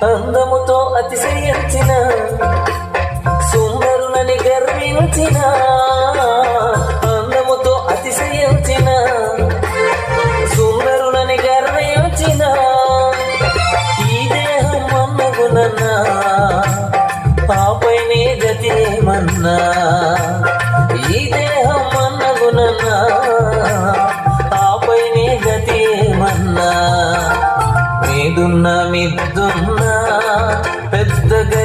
అందముతో అతిశయించిన సుందరులని గర్వించిన అందముతో అతిశయించిన సుందరులని గర్వించిన ఈ దేహం అన్నగునన్నా ఆపైనే గతి ఏమన్నా ఈ దేహం అన్నగునన్నా ఆపైనే గతి ఏమన్నా మీదున్న మిద్దున్నా పెద్దగా